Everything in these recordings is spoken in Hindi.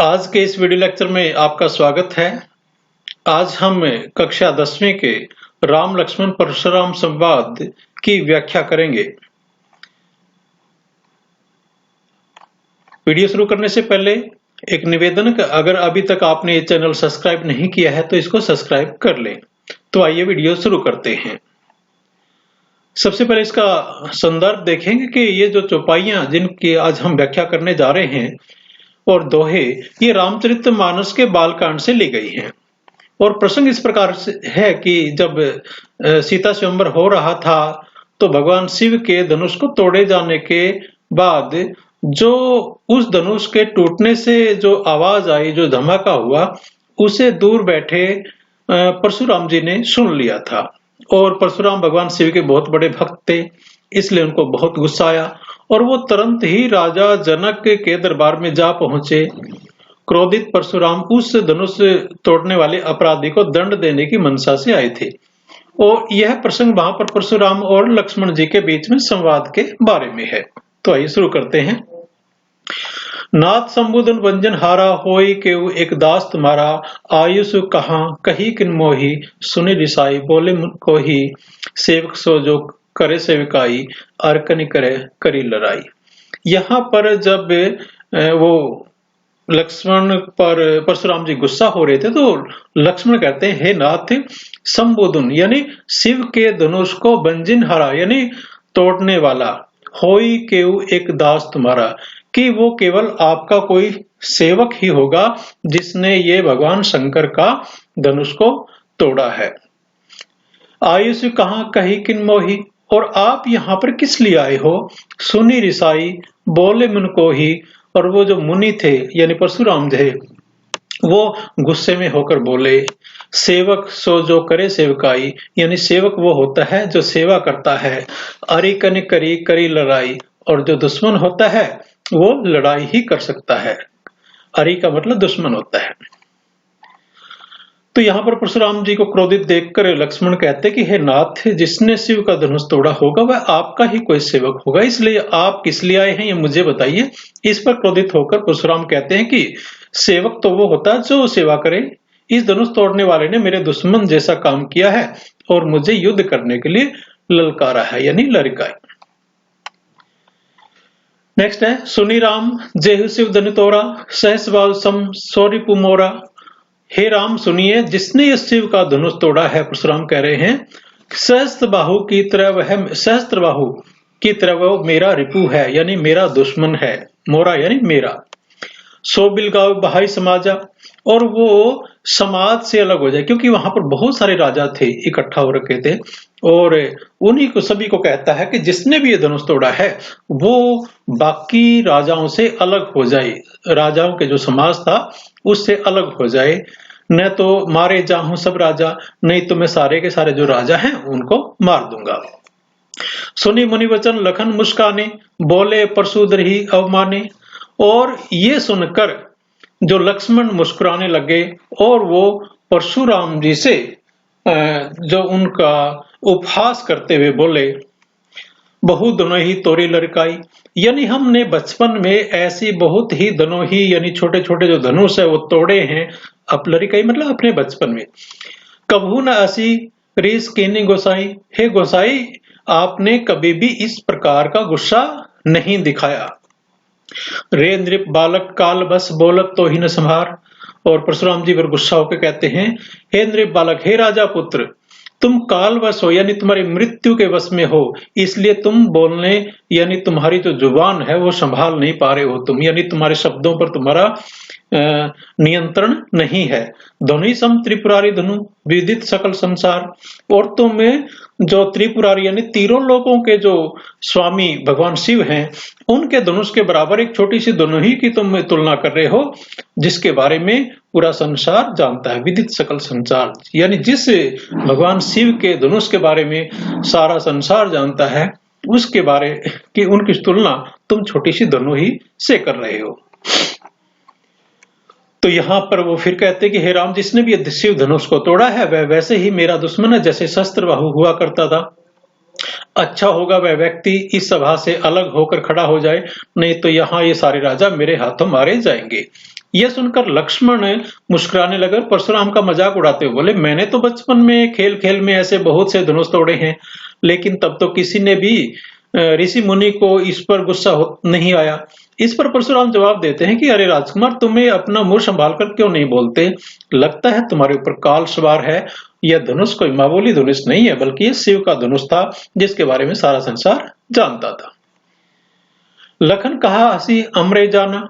आज के इस वीडियो लेक्चर में आपका स्वागत है। आज हम कक्षा 10वीं के राम लक्ष्मण परशुराम संवाद की व्याख्या करेंगे। वीडियो शुरू करने से पहले एक निवेदन, अगर अभी तक आपने ये चैनल सब्सक्राइब नहीं किया है तो इसको सब्सक्राइब कर लें। तो आइए वीडियो शुरू करते हैं। सबसे पहले इसका संदर्भ देखेंगे कि ये जो चौपाइयां जिनकी आज हम व्याख्या करने जा रहे हैं और दोहे, ये रामचरितमानस के बालकांड से ली गई हैं। और प्रसंग इस प्रकार से है कि जब सीता स्वयंवर हो रहा था तो भगवान शिव के धनुष को तोड़े जाने के बाद जो उस धनुष के टूटने से जो आवाज आई, जो धमाका हुआ, उसे दूर बैठे परशुराम जी ने सुन लिया था। और परशुराम भगवान शिव के बहुत बड़े भक्त थे, इसलिए उनको बहुत गुस्सा आया और वो तुरंत ही राजा जनक के दरबार में जा पहुंचे। क्रोधित परशुराम उस धनुष तोड़ने वाले अपराधी को दंड देने की मंशा से आए थे। और यह प्रसंग वहां पर परशुराम और लक्ष्मण जी के बीच में संवाद के बारे में है। तो आइए शुरू करते हैं। नाथ संबोधन वंजन हारा होई केउ एक दास तुम्हारा, आयुष कहाँ कही किन मोही, सुनि रिसाई बोले को ही, सेवक सो जो करे सेवकाई, अर्कन करे करी लड़ाई। यहाँ पर जब वो लक्ष्मण पर परशुराम जी गुस्सा हो रहे थे तो लक्ष्मण कहते हैं, हे नाथ संबोधन यानी शिव के धनुष को बंजिन हरा यानी तोड़ने वाला, होई केउ एक दास तुम्हारा, कि वो केवल आपका कोई सेवक ही होगा जिसने ये भगवान शंकर का धनुष को तोड़ा है। आयुष कहाँ कही किन मोही, और आप यहाँ पर किस लिए आए हो। सुनी रिसाई बोले मुन को ही, और वो जो मुनि थे यानी परशुराम थे वो गुस्से में होकर बोले, सेवक सो जो करे सेवकाई, यानी सेवक वो होता है जो सेवा करता है, अरिकन करी करी लड़ाई, और जो दुश्मन होता है वो लड़ाई ही कर सकता है। अरि का मतलब दुश्मन होता है। तो यहाँ पर परशुराम जी को क्रोधित देखकर लक्ष्मण कहते कि हे नाथ, जिसने शिव का धनुष तोड़ा होगा वह आपका ही कोई सेवक होगा, इसलिए आप किस लिए आए हैं ये मुझे बताइए। इस पर क्रोधित होकर परशुराम कहते हैं कि सेवक तो वो होता है जो सेवा करे, इस धनुष तोड़ने वाले ने मेरे दुश्मन जैसा काम किया है और मुझे युद्ध करने के लिए ललकारा है यानी लड़काए। नेक्स्ट है, सुनी राम जेहु शिव धनु तोड़ा, सहस बाल सम सौरी पुमोरा। हे राम सुनिए, जिसने इस शिव का धनुष तोड़ा है, परशुराम कह रहे हैं, सहस्त्र बाहु की तरह वह, सहस्त्र बाहु की तरह वो मेरा रिपु है यानी मेरा दुश्मन है, मोरा यानी मेरा। सो बिलगाव बहाई समाजा, और वो समाज से अलग हो जाए, क्योंकि वहां पर बहुत सारे राजा थे, इकट्ठा हो रखे थे, और उन्हीं को सभी को कहता है कि जिसने भी ये धनुष तोड़ा है वो बाकी राजाओं से अलग हो जाए, राजाओं के जो समाज था उससे अलग हो जाए। न तो मारे जाऊं सब राजा, नहीं तो मैं सारे के सारे जो राजा हैं उनको मार दूंगा। सुनी मुनि वचन लखन मुस्काने, बोले परशुधर ही अवमाने। और ये सुनकर जो लक्ष्मण मुस्कुराने लगे और वो परशुराम जी से जो उनका उपहास करते हुए बोले, बहु दोनों ही तोरी लड़काई, यानी हमने बचपन में ऐसी बहुत ही दोनों ही यानी छोटे छोटे जो धनुष है वो तोड़े हैं। अब लड़काई मतलब अपने बचपन में। कभू न ऐसी रीस कीनी गोसाई, हे गोसाई आपने कभी भी इस प्रकार का गुस्सा नहीं दिखाया। रे नृप बालक काल बस बोलत तो ही न संभार। और परशुराम जी पर गुस्सा होकर कहते हैं, हे नृप बालक, हे राजा पुत्र, तुम कालवश हो यानी तुम्हारी मृत्यु के वश में हो, इसलिए तुम बोलने यानी तुम्हारी जो जुबान है वो संभाल नहीं पा रहे हो तुम, यानी तुम्हारे शब्दों पर तुम्हारा नियंत्रण नहीं है। धनुष सम त्रिपुरारी धनु विदित सकल संसार, और तुम जो त्रिपुरारी यानी तीनों लोगों के जो स्वामी भगवान शिव हैं उनके धनुष के बराबर एक छोटी सी धनु ही की तुम तुलना कर रहे हो, जिसके बारे में पूरा संसार जानता है। विदित सकल संसार यानी जिस भगवान शिव के धनुष के बारे में सारा संसार जानता है, उसके बारे की उनकी तुलना तुम छोटी सी धनु ही से कर रहे हो। तो यहाँ पर वो फिर कहते कि हे राम, जिसने भी शिव धनुष को तोड़ा है वह वैसे ही मेरा दुश्मन है जैसे शस्त्र बाहु हुआ करता था। अच्छा होगा वह व्यक्ति इस सभा से अलग होकर खड़ा हो जाए, नहीं तो यहाँ ये सारे राजा मेरे हाथों मारे जाएंगे। यह सुनकर लक्ष्मण मुस्कुराने लगे और परशुराम का मजाक उड़ाते हुए बोले, मैंने तो बचपन में खेल खेल में ऐसे बहुत से धनुष तोड़े हैं, लेकिन तब तो किसी ने भी ऋषि मुनि को इस पर गुस्सा नहीं आया। इस पर परशुराम जवाब देते हैं कि अरे राजकुमार, तुम्हें अपना मुंह संभाल कर क्यों नहीं बोलते? लगता है तुम्हारे ऊपर काल सवार है। यह धनुष कोई मामूली धनुष नहीं है, बल्कि यह शिव का धनुष था, जिसके बारे में सारा संसार जानता था। लखन कहा हंसी अमरे जाना,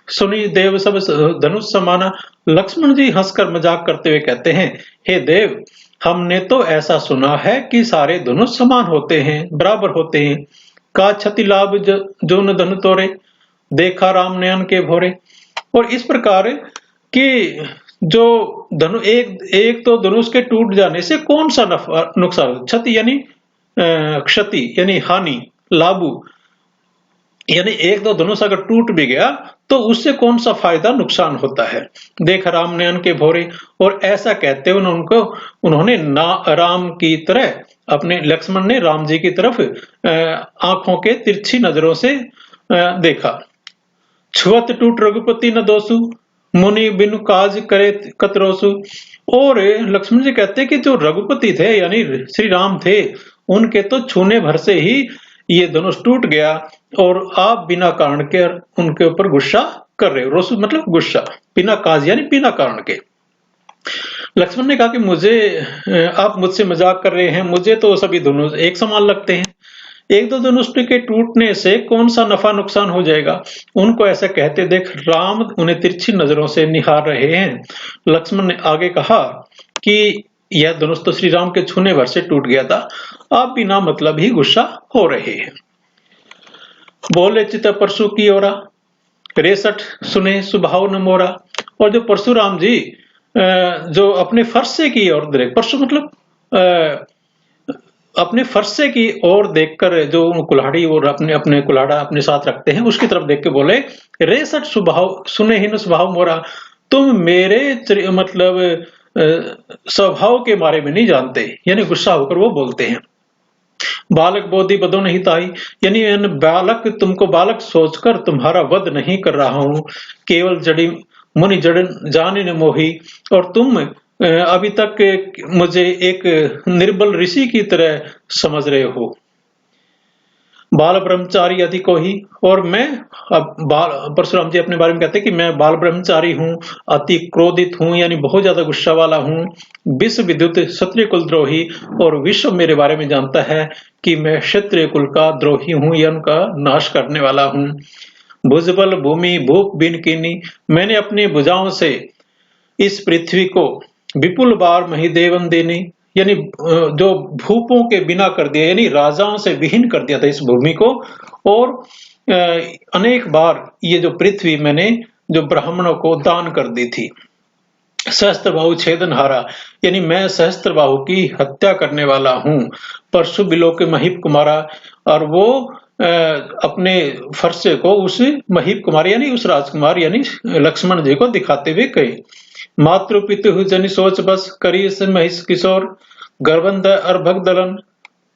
सुनी देव सब धनुष समाना। लक्ष्मण जी हंसकर मजाक करते हुए कहते हैं, हे देव, हमने तो ऐसा सुना है कि सारे धनुष समान होते हैं, बराबर होते हैं। का क्षति लाभ जो न धनु तोरे, देखा राम नयन के भोरे। और इस प्रकार कि जो धनु एक तो धनुष के टूट जाने से कौन सा नुकसान, क्षति यानी क्षति यानी हानि, लाभु यानी एक दो धनुष अगर टूट भी गया तो उससे कौन सा फायदा नुकसान होता है। देख राम नयन के भोरे। और ऐसा कहते हुए उन्होंने ना राम की तरह अपने लक्ष्मण ने राम जी की तरफ आंखों के तिरछी नजरों से देखा। छुअत टूट रघुपति न दोसु, मुनि बिनु काज करे कतरोसु। और लक्ष्मण जी कहते कि जो रघुपति थे यानी श्री राम थे, उनके तो छूने भर से ही ये धनुष टूट गया, और आप बिना कारण के उनके ऊपर गुस्सा कर रहे हो। रोसु मतलब गुस्सा, बिना काज यानी बिना कारण के। लक्ष्मण ने कहा कि मुझे आप मुझसे मजाक कर रहे हैं, मुझे तो सभी धनुष एक समान लगते हैं। एक दो धनुष के टूटने से कौन सा नफा नुकसान हो जाएगा। उनको ऐसा कहते देख राम उन्हें तिरछी नजरों से निहार रहे हैं। लक्ष्मण ने आगे कहा कि यह धनुष तो श्री राम के छूने भर से टूट गया था, आप बिना मतलब ही गुस्सा हो रहे हैं। बोले चित परशु की ओरा, रेसठ सुने सुभाव न मोरा। और जो परशुराम जी जो अपने फरसे की ओर देख, परशु मतलब अपने फरसे की ओर देखकर जो कुल्हाड़ी और अपने कुल्हाड़ा अपने साथ रखते हैं, उसकी तरफ देख के बोले, रेसठ स्वभाव सुने ही न स्वभाव मोरा, तुम मेरे मतलब स्वभाव के बारे में नहीं जानते। यानी गुस्सा होकर वो बोलते हैं। बालक बोधि बदो नहीं ताई, यानी बालक तुमको बालक सोचकर तुम्हारा वध नहीं कर रहा हूं, केवल जड़ी मुनि जड़ जाने न मोही। और तुम अभी तक मुझे एक निर्बल ऋषि की तरह समझ रहे हो। बाल ब्रह्मचारी अधिक ही, और मैं परशुराम जी अपने बारे में कहते हैं कि मैं बाल ब्रह्मचारी हूँ, अति क्रोधित हूँ यानी बहुत ज्यादा गुस्सा वाला हूँ, विश्व विद्युत क्षत्रिय कुल द्रोही, और विश्व मेरे बारे में जानता है कि मैं क्षत्रिय कुल का द्रोही हूँ या उनका नाश करने वाला हूँ। भुजबल भूमि भूप बिन कीनी, मैंने अपनी भुजाओं से इस पृथ्वी को विपुल बार महिदेवन देनी, यानी जो भूपों के बिना कर दिया, यानी राजाओं से विहीन कर दिया था इस भूमि को। और अनेक बार ये जो पृथ्वी मैंने जो ब्राह्मणों को दान कर दी थी। सहस्त्रबाहु छेदनहारा, यानी मैं सहस्त्रबाहु की हत्या करने वाला हूँ। परशु बिलो के महिप कुमारा, और वो अपने फरसे को उस महिप कुमार यानी उस राजकुमार यानी लक्ष्मण जी को दिखाते हुए कही। मातृ पितु जनि सोच बस, करी से महिष किशोर, गर्वंद अर्भक दलन,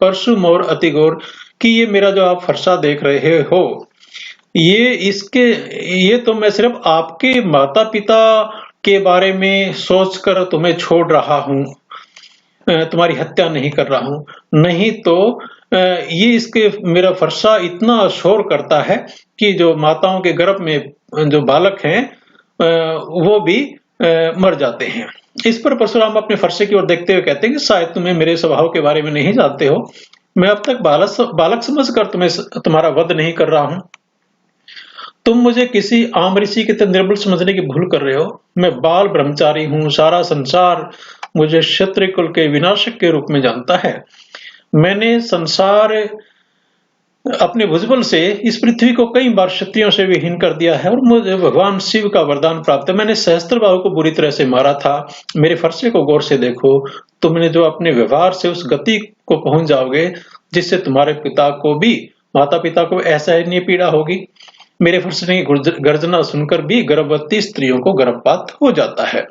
परशु मोर अति गौर। कि ये मेरा जो आप फरसा देख रहे हो, ये तो मैं सिर्फ आपके माता पिता के बारे में सोचकर तुम्हें छोड़ रहा हूँ, तुम्हारी हत्या नहीं कर रहा हूँ। नहीं तो ये मेरा फरसा इतना शोर करता है कि जो माताओं के गर्भ में जो बालक हैं वो भी मर जाते हैं। इस पर परशुराम अपने फरसे की ओर देखते हुए कहते हैं कि शायद तुम्हें मेरे स्वभाव के बारे में नहीं जानते हो। मैं अब तक बालक समझकर तुम्हारा वध नहीं कर रहा हूं। तुम मुझे किसी आम ऋषि की तरह निर्बल समझने की भूल कर रहे हो। मैं बाल ब्रह्मचारी हूँ, सारा संसार मुझे क्षत्रिय कुल के विनाशक के रूप में जानता है। मैंने संसार अपने भुजबल से इस पृथ्वी को कई बार क्षत्रियों से विहीन कर दिया है, और मुझे भगवान शिव का वरदान प्राप्त है। मैंने सहस्त्रबाहु को बुरी तरह से मारा था। मेरे फरसे को गौर से देखो, तुमने जो अपने व्यवहार से उस गति को पहुंच जाओगे जिससे तुम्हारे पिता को भी, माता पिता को ऐसा ही पीड़ा होगी। मेरे फरसे की गर्जना सुनकर भी गर्भवती स्त्रियों को गर्भपात हो जाता है।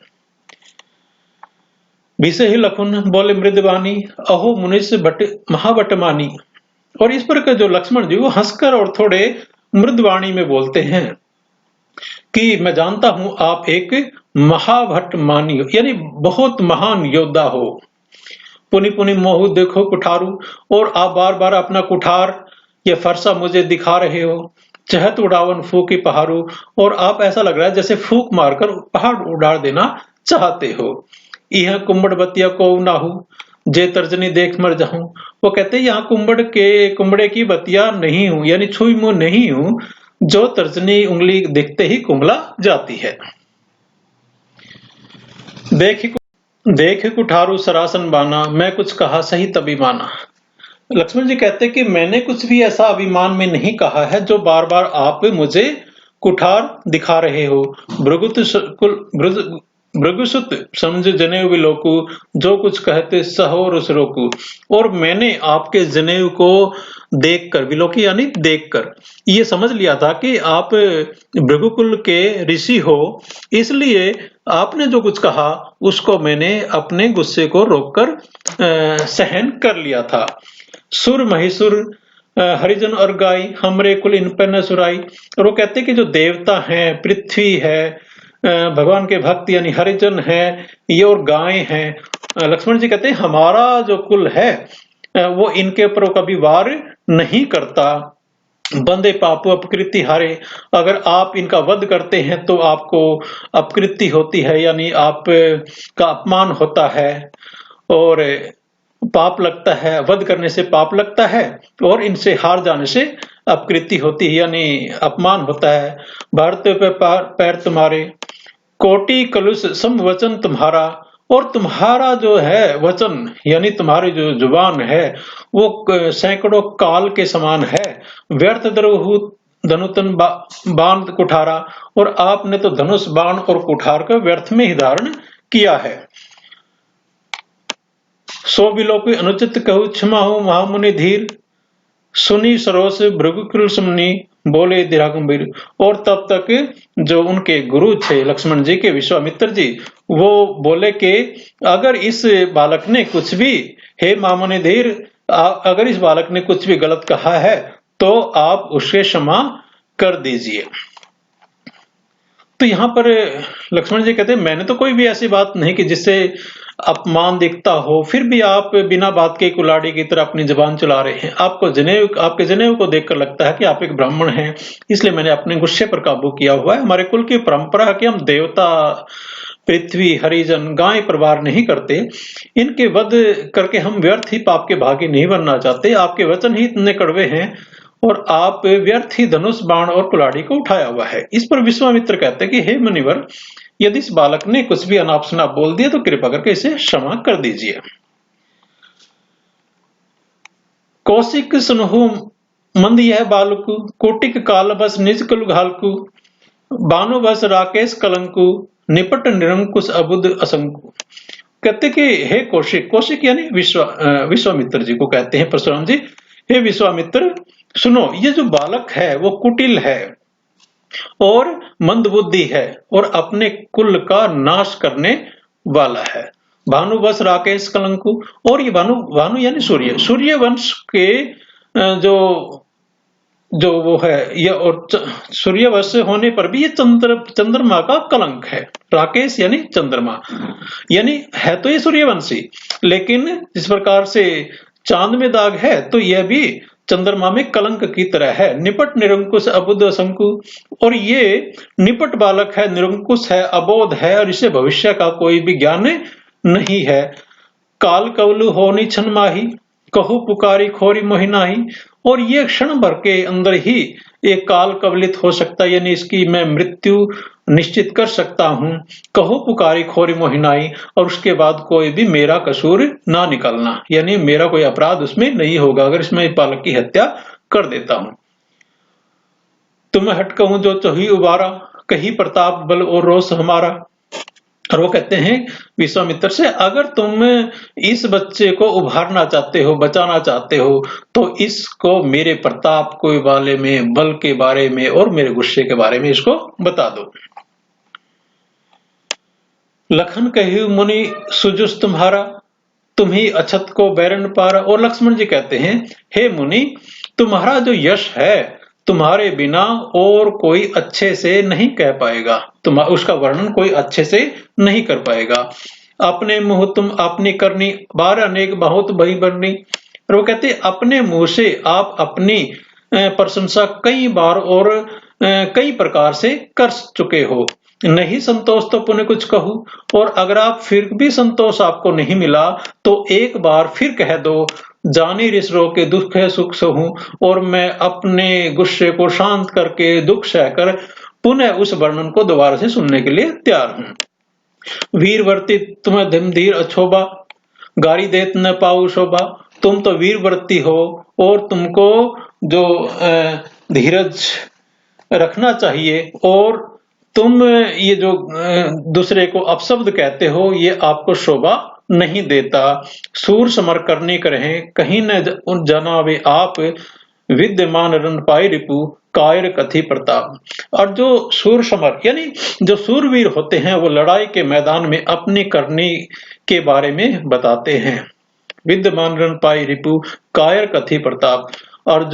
विषय ही लखुन बोले मृदवानी, अहो मुनिष महावटमानी, और इस पर के जो लक्ष्मण जी वो हंसकर और थोड़े मृदुवाणी में बोलते हैं कि मैं जानता हूं आप एक महाभट्ट मानी हो, यानी बहुत महान योद्धा हो। पुनि पुनि मोहु देखो कुठारू, और आप बार बार अपना कुठार या फरसा मुझे दिखा रहे हो। चहत उड़ावन फूकी पहाड़ू, और आप ऐसा लग रहा है जैसे फूक मारकर पहाड़ उड़ा देना चाहते हो। यह कुंबड़ बतिया को नाहू, जे तर्जनी देख मर जाऊं। वो कहते हैं यहाँ कुंबड़े की बतिया नहीं हूं, यानी छुई मुंह नहीं हूं, जो तर्जनी उंगली दिखते ही कुंबला जाती है। देख कुठारू सरासन बाना, मैं कुछ कहा सही तभी माना। लक्ष्मण जी कहते कि मैंने कुछ भी ऐसा अभिमान में नहीं कहा है जो बार बार आप मुझे कुठार दिखा रहे हो। भृगुसुत समझ जनेऊ विलोकु, जो कुछ कहते सहो रुस रोकु। और मैंने आपके जनेऊ को देखकर, विलोकी यानी देखकर, ये समझ लिया था कि आप भृगुकुल के ऋषि हो, इसलिए आपने जो कुछ कहा उसको मैंने अपने गुस्से को रोककर सहन कर लिया था। सुर महिसुर हरिजन और गाय, हमरे कुल इन पर न सुराई। और वो कहते कि जो देवता हैं, पृथ्वी है, भगवान के भक्त यानी हरिजन है, ये और गाय हैं। लक्ष्मण जी कहते हैं हमारा जो कुल है वो इनके ऊपर कभी वार नहीं करता। बंदे पापो अपकृति हारे, अगर आप इनका वध करते हैं तो आपको अपकृति होती है, यानी आप का अपमान होता है और पाप लगता है। वध करने से पाप लगता है और इनसे हार जाने से अपकृति होती है, यानी अपमान होता है। भारत पे पैर तुम्हारे, कोटि कलुष सम वचन तुम्हारा, और तुम्हारा जो है वचन यानी तुम्हारी जो जुबान है वो सैकड़ों काल के समान है। व्यर्थ द्रोहु धनुतन बाण कुठारा, और आपने तो धनुष बाण और कुठार का व्यर्थ में ही धारण किया है। सो बिलोक अनुचित कहु क्षमा हो महामुनि धीर, सुनी सरोस भृगुकुल सुमनी बोले दीरा गंभीर। और तब तक जो उनके गुरु थे लक्ष्मण जी के, विश्वामित्र जी, वो बोले कि अगर इस बालक ने कुछ भी, हे महामुनि धीर, अगर इस बालक ने कुछ भी गलत कहा है तो आप उसे क्षमा कर दीजिए। तो यहाँ पर लक्ष्मण जी कहते हैं मैंने तो कोई भी ऐसी बात नहीं की जिससे अपमान दिखता हो, फिर भी आप बिना बात के कुलाड़ी की तरह अपनी जुबान चला रहे हैं। आपके जनेऊ को देखकर लगता है कि आप एक ब्राह्मण हैं, इसलिए मैंने अपने गुस्से पर काबू किया हुआ है। हमारे कुल की परंपरा है कि हम देवता, पृथ्वी, हरिजन, गाय पर वार नहीं करते। इनके वध करके हम व्यर्थ ही पाप के भागी नहीं बनना चाहते। आपके वचन ही इतने कड़वे हैं और आप व्यर्थ ही धनुष बाण और कुल्हाड़ी को उठाया हुआ है। इस पर विश्वामित्र कहते हैं कि हे मुनिवर, यदि इस बालक ने कुछ भी अनाप शनाप बोल दिया तो कृपा करके इसे क्षमा कर दीजिए। कौशिक सुनहु मंद यह बालकु, कोटिक काल बस निज कुल घालकु। बानु बस राकेश कलंकु, निपट निरंकुश अबुद असंकु। कहते कि हे कौशिक, कौशिक यानी विश्वामित्र जी को कहते हैं परशुराम जी, हे विश्वामित्र सुनो, ये जो बालक है वो कुटिल है और मंदबुद्धि है और अपने कुल का नाश करने वाला है। भानु बस राकेश कलंकु, और ये भानु यानी सूर्य वंश के जो वो है ये, और सूर्यवंश होने पर भी ये चंद्रमा का कलंक है। राकेश यानी चंद्रमा, यानी है तो ये सूर्यवंशी, लेकिन जिस प्रकार से चांद में दाग है तो यह भी चंद्रमा में कलंक की तरह है। निपट निरंकुश अबुद्ध असंकु, और ये निपट बालक है, निरंकुश है, अबोध है, और इसे भविष्य का कोई भी ज्ञान नहीं है। काल कवलु होनी छन माही, कहू पुकारी खोरी मोहि नाही। और ये क्षण भर के अंदर ही एक काल कवलित हो सकता है, यानी इसकी मैं मृत्यु निश्चित कर सकता हूं। कहो पुकारी खोरी मोहि नाही, और उसके बाद कोई भी मेरा कसूर ना निकलना, यानी मेरा कोई अपराध उसमें नहीं होगा अगर इसमें बालक की हत्या कर देता हूं। तुम हट कहूं जो चही उबारा, कही प्रताप बल और रोष हमारा। और वो कहते हैं विश्वामित्र से, अगर तुम इस बच्चे को उभारना चाहते हो, बचाना चाहते हो, तो इसको मेरे प्रताप के बारे में, बल के बारे में और मेरे गुस्से के बारे में इसको बता दो। लखन कही मुनि सुजुस तुम्हारा, तुम ही अछत को बैरन पार। और लक्ष्मण जी कहते हैं, हे मुनि, तुम्हारा जो यश है तुम्हारे बिना और कोई अच्छे से नहीं कह पाएगा, तुम उसका वर्णन कोई अच्छे से नहीं कर पाएगा। अपने मुंह तुम अपनी करनी, बार अनेक बहुत बड़ी बरनी। और वो कहते अपने मुंह से आप अपनी प्रशंसा कई बार और कई प्रकार से कर चुके हो। नहीं संतोष तो पुण्य कुछ कहूं। और अगर आप फिर भी संतोष आपको नहीं मिला तो एक बार फिर कह दो, जानी रिस रो के दुख है सुख सहूं। और मैं अपने गुस्से को शांत करके दुख सहकर पुनः उस वर्णन को दोबारा से सुनने के लिए तैयार हूं। वीर वर्ती तुम्हें धीर अछोभा, गारी देत न पाऊ शोभा। तुम तो वीरवर्ती हो और तुमको जो धीरज रखना चाहिए, और तुम ये जो दूसरे को अपशब्द कहते हो ये आपको शोभा नहीं देता। सूर समर करने करें कहीं न जनावे आप, विद्यमान रन पाई रिपु कायर कथी प्रताप। और जो सूर समर यानी जो सूरवीर होते हैं वो लड़ाई के मैदान में अपनी करनी के बारे में बताते हैं। विद्यमान रन पाई रिपु कायर कथी प्रताप। और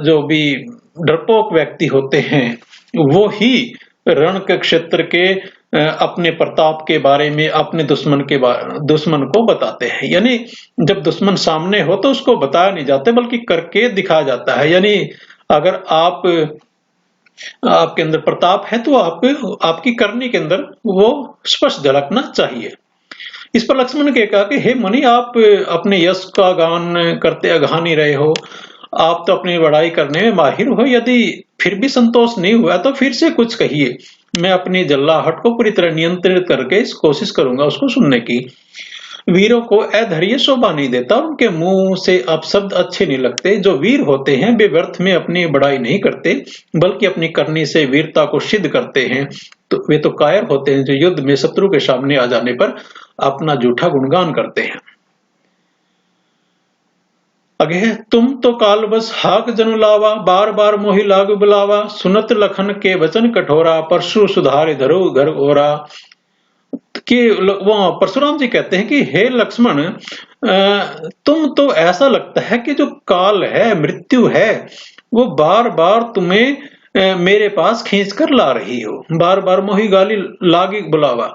जो भी डरपोक व्यक्ति होते हैं वो ही रण के क्षेत्र के अपने प्रताप के बारे में अपने दुश्मन को बताते हैं। यानी जब दुश्मन सामने हो तो उसको बताया नहीं जाता बल्कि करके दिखाया जाता है। यानी अगर आपके अंदर प्रताप है तो आपकी करनी के अंदर वो स्पष्ट झलकना चाहिए। इस पर लक्ष्मण ने कहा कि हे मुनि, आप अपने यश का गान करते अघा नहीं रहे हो, आप तो अपनी बड़ाई करने में माहिर हो। यदि फिर भी संतोष नहीं हुआ तो फिर से कुछ कहिए, मैं अपनी जल्लाहट को पूरी तरह नियंत्रित करके कोशिश करूंगा उसको सुनने की। वीरों को अधैर्य शोभा नहीं देता, उनके मुंह से अपशब्द अच्छे नहीं लगते। जो वीर होते हैं वे व्यर्थ में अपनी बड़ाई नहीं करते बल्कि अपनी करनी से वीरता को सिद्ध करते हैं। तो वे तो कायर होते हैं जो युद्ध में शत्रु के सामने आ जाने पर अपना झूठा गुणगान करते हैं। अगे तुम तो काल बस हाक जनु लावा, बार बार मोहि लागु बुलावा। सुनत लखन के वचन कठोरा, परशु सुधार धरो घर ओरा। कि वो परशुराम जी कहते हैं कि हे लक्ष्मण, तुम तो ऐसा लगता है कि जो काल है, मृत्यु है, वो बार बार तुम्हें मेरे पास खींच कर ला रही हो। बार बार मोहि गाली लागी बुलावा।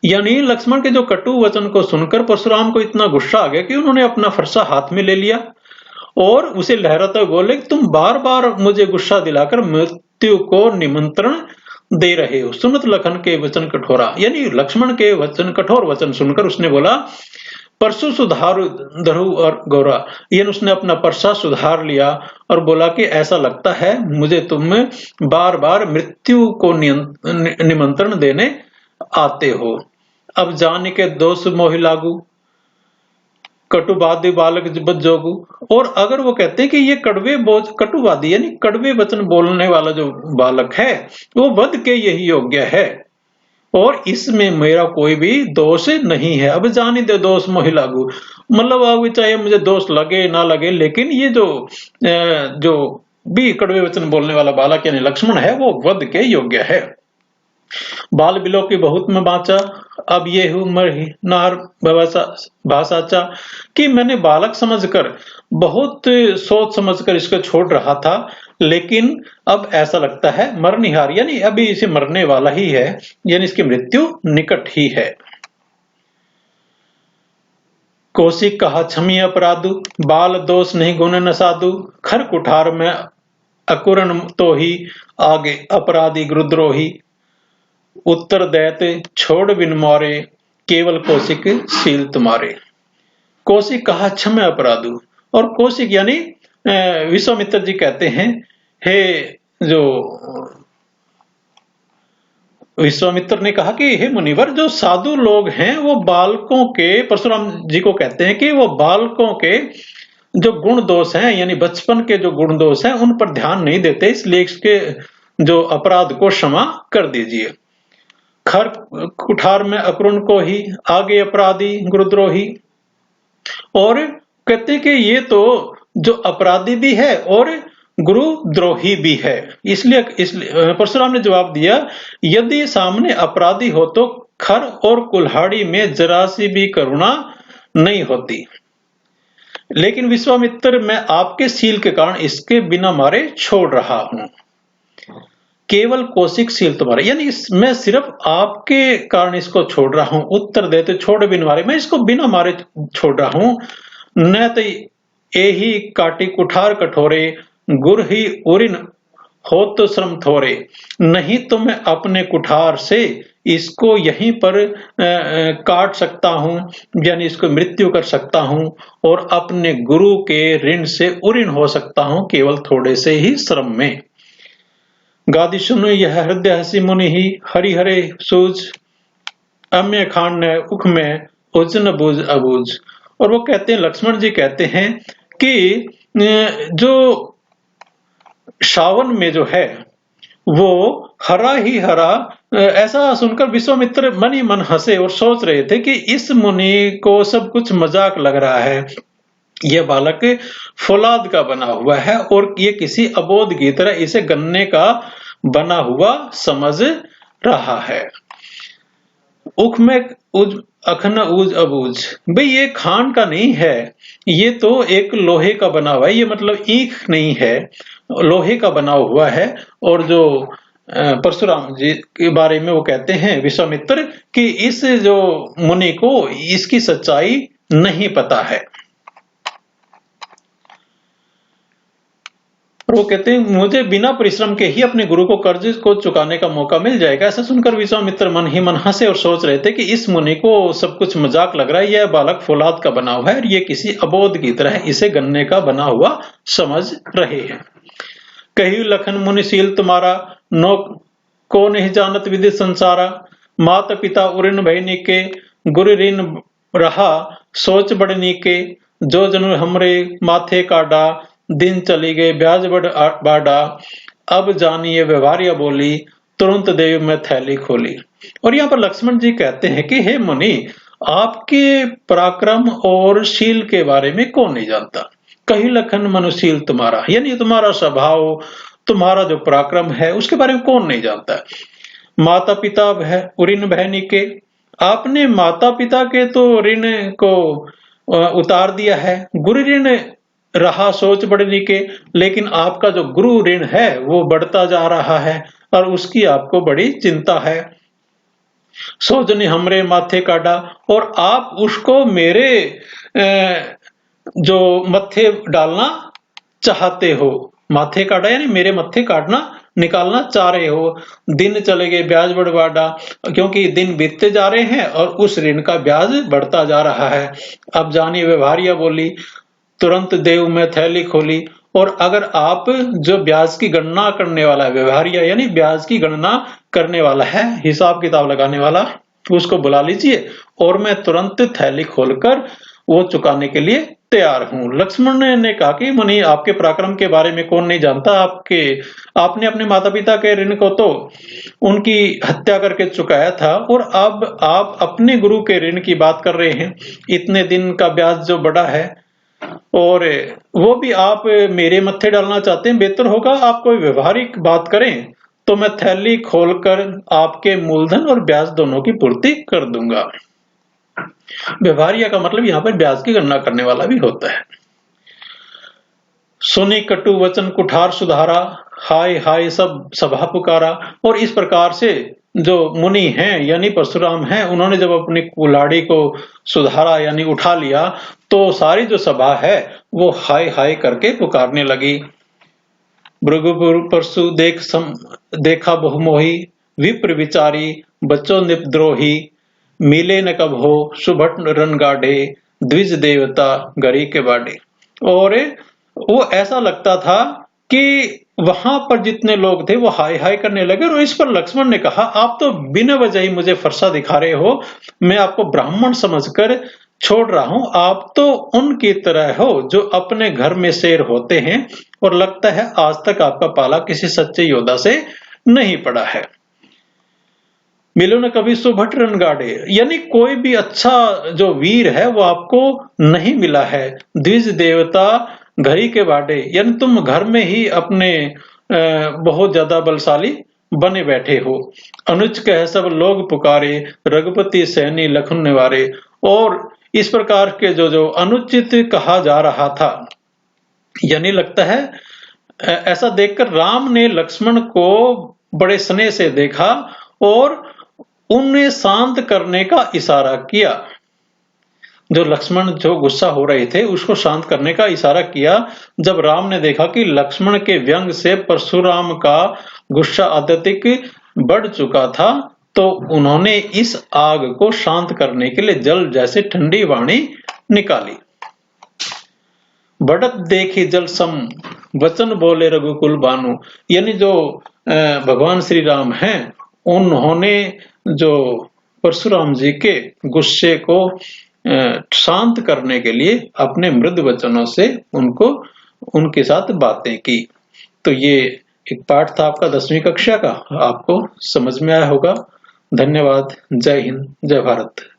यानी लक्ष्मण के जो कटु वचन को सुनकर परशुराम को इतना गुस्सा आ गया कि उन्होंने अपना फरसा हाथ में ले लिया और उसे लहराते हुए बोले, तुम बार बार मुझे गुस्सा दिलाकर मृत्यु को निमंत्रण दे रहे हो। सुनत लखन के वचन कठोरा, यानी लक्ष्मण के वचन कठोर वचन सुनकर उसने बोला, परसु सुधार धरु और गौरा। यानी उसने अपना परसा सुधार लिया और बोला कि ऐसा लगता है मुझे तुम बार बार मृत्यु को निमंत्रण देने आते हो। अब जान के दोष मोहि लागू, कटुवादी बालक बद जोगू। और अगर वो कहते हैं कि ये कटुवादी यानी कड़वे वचन बोलने वाला जो बालक है वो वध के यही योग्य है और इसमें मेरा कोई भी दोष नहीं है। अब जानी दे दोष मोहि लागू, मतलब अब चाहे मुझे दोष लगे ना लगे, लेकिन ये जो भी कड़वे वचन बोलने वाला बालक यानी लक्ष्मण है वो वध के योग्य है। बाल बिलो की बहुत में बाचा, अब ये उम्र ही नार भाषाचा। कि मैंने बालक समझकर बहुत सोच समझकर इसको छोड़ रहा था, लेकिन अब ऐसा लगता है मरनिहार, यानी अभी इसे मरने वाला ही है, यानी इसकी मृत्यु निकट ही है। कौशिक कहा क्षमी अपराधु, बाल दोष नहीं गुण न साधु। खर कुठार में अकुरण तो ही, आगे अपराधी गुरुद्रोही। उत्तर दैते छोड़ बिन मारे, केवल कौशिक शील तुम्हारे। कौशिक कहा क्षमा अपराधु, और कौशिक यानी विश्वामित्र जी कहते हैं, हे जो विश्वामित्र ने कहा कि हे मुनिवर, जो साधु लोग हैं वो बालकों के, परशुराम जी को कहते हैं कि वो बालकों के जो गुण दोष हैं यानी बचपन के जो गुण दोष हैं उन पर ध्यान नहीं देते, इसलिए इसके जो अपराध को क्षमा कर दीजिए। खर कुठार में अक्रुण को ही, आगे अपराधी गुरुद्रोही। और कहते कि ये तो जो अपराधी भी है और गुरुद्रोही भी है। इसलिए परशुराम ने जवाब दिया, यदि सामने अपराधी हो तो खर और कुल्हाड़ी में जरा सी भी करुणा नहीं होती। लेकिन विश्वामित्र, मैं आपके शील के कारण इसके बिना मारे छोड़ रहा हूं। केवल कौशिक शील तुम्हारे, यानी मैं सिर्फ आपके कारण इसको छोड़ रहा हूं। उत्तर देते छोड़ बिन मारे, मैं इसको बिना मारे छोड़ रहा हूं। न तो यही काटी कुठार कठोरे, गुर ही उरिन हो तो श्रम थोरे। नहीं तो मैं अपने कुठार से इसको यहीं पर काट सकता हूं, यानी इसको मृत्यु कर सकता हूं, और अपने गुरु के ऋण से उऋण हो सकता हूं केवल थोड़े से ही श्रम में। गादि सुनो यह हृदय हसी मुनि ही, हरि हरे सूझ अम्य खान उख में उजन बूझ अबूझ। और वो कहते हैं, लक्ष्मण जी कहते हैं कि जो सावन में जो है वो हरा ही हरा, ऐसा सुनकर विश्वामित्र मन ही मन हंसे और सोच रहे थे कि इस मुनि को सब कुछ मजाक लग रहा है। यह बालक फौलाद का बना हुआ है और ये किसी अबोध की तरह इसे गन्ने का बना हुआ समझ रहा है। उख में उज अखन उज अबूझ, भाई ये खान का नहीं है, ये तो एक लोहे का बना हुआ है। ये मतलब ईख नहीं है, लोहे का बना हुआ है। और जो परशुराम जी के बारे में वो कहते हैं विश्वामित्र कि इस जो मुनि को इसकी सच्चाई नहीं पता है। वो कहते हैं, मुझे बिना परिश्रम के ही अपने गुरु को कर्ज को चुकाने का मौका मिल जाएगा। ऐसा सुनकर विश्वामित्र मन ही मन हंसे और सोच रहे थे कि इस मुनि को सब कुछ मजाक लग रहा है। यह बालक फौलाद का बना हुआ है और ये किसी अबोध की तरह इसे गन्ने का बना हुआ समझ रहे हैं। कही लखन मुनिशील तुम्हारा, नो को नहीं जानत विधि संसारा। माता पिता उऋण भय के, गुरु ऋण रहा सोच बड़नी के। जो जनु हमरे माथे काटा, दिन चली गए ब्याज बाड़ा। अब जानिए व्यवहारिया बोली, तुरंत देव में थैली खोली। और यहाँ पर लक्ष्मण जी कहते हैं कि हे मुनि, आपके पराक्रम और शील के बारे में कौन नहीं जानता। कही लखन मनुशील तुम्हारा, यानी तुम्हारा स्वभाव, तुम्हारा जो पराक्रम है उसके बारे में कौन नहीं जानता। माता पिता ऋण बहनी के, आपने माता पिता के तो ऋण को उतार दिया है। गुरु ऋण रहा सोच बढ़ने के, लेकिन आपका जो गुरु ऋण है वो बढ़ता जा रहा है और उसकी आपको बड़ी चिंता है। सोचने हमरे माथे काटा, और आप उसको मेरे जो मत्थे डालना चाहते हो। माथे काटा यानी मेरे मत्थे काटना, निकालना चाह रहे हो। दिन चले गए ब्याज बढ़वाड़ा, क्योंकि दिन बीतते जा रहे हैं और उस ऋण का ब्याज बढ़ता जा रहा है। अब जानी व्यवहारिया बोली, तुरंत देव में थैली खोली। और अगर आप जो ब्याज की गणना करने वाला है, व्यवहारिया यानी ब्याज की गणना करने वाला है, हिसाब किताब लगाने वाला, उसको बुला लीजिए और मैं तुरंत थैली खोलकर वो चुकाने के लिए तैयार हूं। लक्ष्मण ने कहा कि मुनि, आपके पराक्रम के बारे में कौन नहीं जानता। आपने अपने माता पिता के ऋण को तो उनकी हत्या करके चुकाया था, और अब आप अपने गुरु के ऋण की बात कर रहे हैं। इतने दिन का ब्याज जो बढ़ा है और वो भी आप मेरे मत्थे डालना चाहते हैं। बेहतर होगा आप कोई व्यवहारिक बात करें, तो मैं थैली खोलकर आपके मूलधन और ब्याज दोनों की पूर्ति कर दूंगा। व्यवहारिया का मतलब यहाँ पर ब्याज की गणना करने वाला भी होता है। सुनी कटु वचन कुठार सुधारा, हाय हाय सब सभा पुकारा। और इस प्रकार से जो मुनि हैं यानी परशुराम हैं, उन्होंने जब अपनी कुल्हाड़ी को सुधारा यानी उठा लिया, तो सारी जो सभा है वो हाय हाय करके पुकारने लगी। भृगु परशु देखा बहुमोही, विप्र विचारी बच्चों निपद्रोही। मिले न कब हो सुभट रन गाढ़े, द्विज देवता गरी के बाड़े। और वो ऐसा लगता था कि वहां पर जितने लोग थे वो हाय हाय करने लगे। और इस पर लक्ष्मण ने कहा, आप तो बिना वजह ही मुझे फरसा दिखा रहे हो। मैं आपको ब्राह्मण समझकर छोड़ रहा हूं। आप तो उनकी तरह हो जो अपने घर में शेर होते हैं, और लगता है आज तक आपका पाला किसी सच्चे योद्धा से नहीं पड़ा है। मिलो न कभी सुभट रणगाड़े, यानी कोई भी अच्छा जो वीर है वो आपको नहीं मिला है। द्विज देवता घरी के बाड़े, यानी तुम घर में ही अपने बहुत ज्यादा बलशाली बने बैठे हो। अनुज कह सब लोग पुकारे, रघुपति सैनी लखन निवारे। और इस प्रकार के जो अनुचित कहा जा रहा था, यानी लगता है ऐसा देखकर राम ने लक्ष्मण को बड़े स्नेह से देखा और उन्हें शांत करने का इशारा किया। जो लक्ष्मण जो गुस्सा हो रहे थे उसको शांत करने का इशारा किया। जब राम ने देखा कि लक्ष्मण के व्यंग से परशुराम का गुस्सा अत्यधिक बढ़ चुका था, तो उन्होंने इस आग को शांत करने के लिए जल जैसे ठंडी वाणी निकाली। बढ़त देखी जल सम, वचन बोले रघुकुल बानु। यानी जो भगवान श्री राम हैं, उन्होंने जो परशुराम जी के गुस्से को शांत करने के लिए अपने मृद वचनों से उनके साथ बातें की। तो ये एक पाठ था आपका 10वीं कक्षा का, आपको समझ में आया होगा। धन्यवाद। जय हिंद, जय भारत।